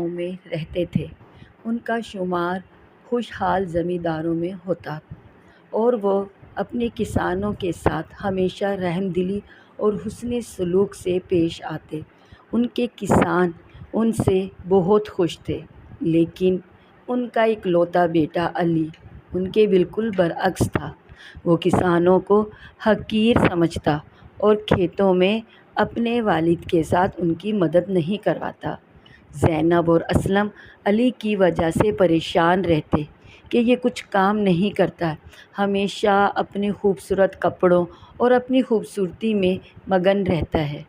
گاؤں میں رہتے تھے۔ ان کا شمار خوشحال زمینداروں میں ہوتا اور وہ اپنے کسانوں کے ساتھ ہمیشہ رحم دلی اور حسن سلوک سے پیش آتے۔ ان کے کسان ان سے بہت خوش تھے، لیکن ان کا اکلوتا بیٹا علی ان کے بالکل برعکس تھا۔ وہ کسانوں کو حقیر سمجھتا اور کھیتوں میں اپنے والد کے ساتھ ان کی مدد نہیں کرواتا۔ زینب اور اسلم علی کی وجہ سے پریشان رہتے کہ یہ کچھ کام نہیں کرتا، ہمیشہ اپنے خوبصورت کپڑوں اور اپنی خوبصورتی میں مگن رہتا ہے۔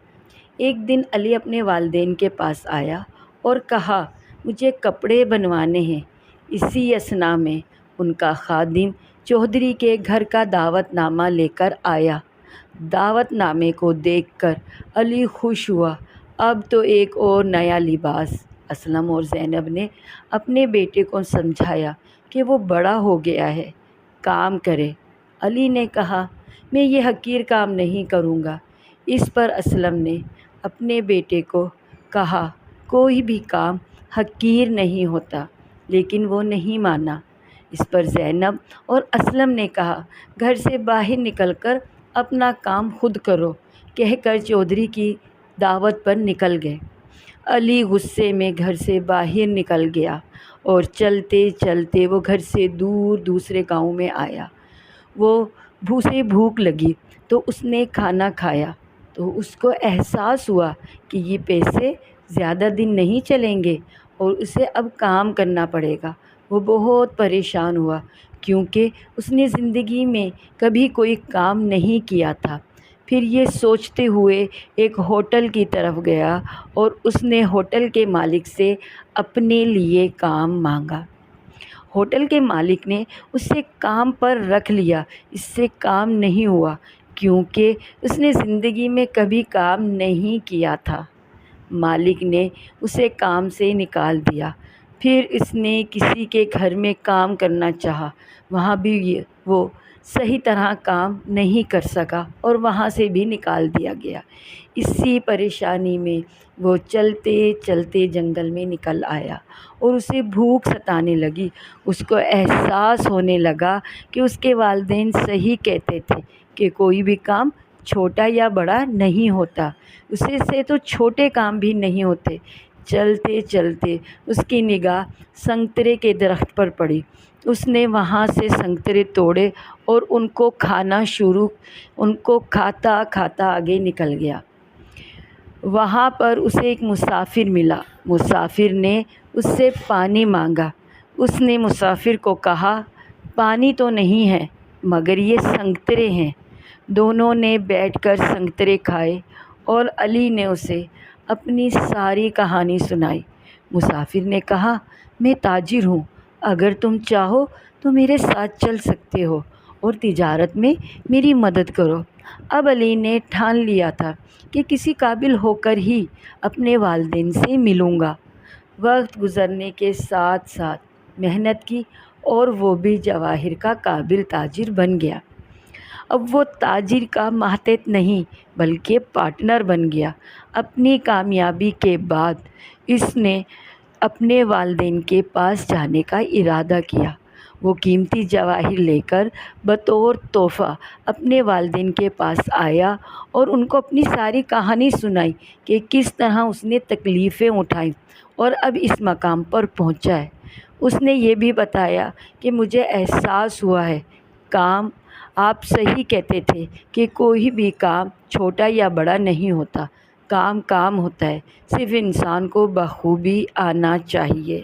ایک دن علی اپنے والدین کے پاس آیا اور کہا، مجھے کپڑے بنوانے ہیں۔ اسی اثنا میں ان کا خادم چودھری کے گھر کا دعوت نامہ لے کر آیا۔ دعوت نامے کو دیکھ کر علی خوش ہوا، اب تو ایک اور نیا لباس۔ اسلم اور زینب نے اپنے بیٹے کو سمجھایا کہ وہ بڑا ہو گیا ہے، کام کرے۔ علی نے کہا، میں یہ حقیر کام نہیں کروں گا۔ اس پر اسلم نے اپنے بیٹے کو کہا، کوئی بھی کام حقیر نہیں ہوتا، لیکن وہ نہیں مانا۔ اس پر زینب اور اسلم نے کہا، گھر سے باہر نکل کر اپنا کام خود کرو، کہہ کر چودھری کی دعوت پر نکل گئے۔ علی غصے میں گھر سے باہر نکل گیا اور چلتے چلتے وہ گھر سے دور دوسرے گاؤں میں آیا۔ وہ اسے بھوک لگی تو اس نے کھانا کھایا تو اس کو احساس ہوا کہ یہ پیسے زیادہ دن نہیں چلیں گے اور اسے اب کام کرنا پڑے گا۔ وہ بہت پریشان ہوا کیونکہ اس نے زندگی میں کبھی کوئی کام نہیں کیا تھا۔ پھر یہ سوچتے ہوئے ایک ہوٹل کی طرف گیا اور اس نے ہوٹل کے مالک سے اپنے لیے کام مانگا۔ ہوٹل کے مالک نے اسے کام پر رکھ لیا۔ اس سے کام نہیں ہوا کیونکہ اس نے زندگی میں کبھی کام نہیں کیا تھا۔ مالک نے اسے کام سے نکال دیا۔ پھر اس نے کسی کے گھر میں کام کرنا چاہا، وہاں بھی وہ صحیح طرح کام نہیں کر سکا اور وہاں سے بھی نکال دیا گیا۔ اسی پریشانی میں وہ چلتے چلتے جنگل میں نکل آیا اور اسے بھوک ستانے لگی۔ اس کو احساس ہونے لگا کہ اس کے والدین صحیح کہتے تھے کہ کوئی بھی کام چھوٹا یا بڑا نہیں ہوتا، اسے سے تو چھوٹے کام بھی نہیں ہوتے۔ چلتے چلتے اس کی نگاہ سنترے کے درخت پر پڑی۔ اس نے وہاں سے سنترے توڑے اور ان کو کھاتا کھاتا آگے نکل گیا۔ وہاں پر اسے ایک مسافر ملا۔ مسافر نے اس سے پانی مانگا۔ اس نے مسافر کو کہا، پانی تو نہیں ہے مگر یہ سنترے ہیں۔ دونوں نے بیٹھ کر سنترے کھائے اور علی نے اسے اپنی ساری کہانی سنائی۔ مسافر نے کہا، میں تاجر ہوں، اگر تم چاہو تو میرے ساتھ چل سکتے ہو اور تجارت میں میری مدد کرو۔ اب علی نے ٹھان لیا تھا کہ کسی قابل ہو کر ہی اپنے والدین سے ملوں گا۔ وقت گزرنے کے ساتھ ساتھ محنت کی اور وہ بھی جواہر کا قابل تاجر بن گیا۔ اب وہ تاجر کا ماتحت نہیں بلکہ پارٹنر بن گیا۔ اپنی کامیابی کے بعد اس نے اپنے والدین کے پاس جانے کا ارادہ کیا۔ وہ قیمتی جواہر لے کر بطور تحفہ اپنے والدین کے پاس آیا اور ان کو اپنی ساری کہانی سنائی کہ کس طرح اس نے تکلیفیں اٹھائیں اور اب اس مقام پر پہنچا ہے۔ اس نے یہ بھی بتایا کہ مجھے احساس ہوا ہے، کام آپ صحیح کہتے تھے کہ کوئی بھی کام چھوٹا یا بڑا نہیں ہوتا، کام کام ہوتا ہے، صرف انسان کو بخوبی آنا چاہیے۔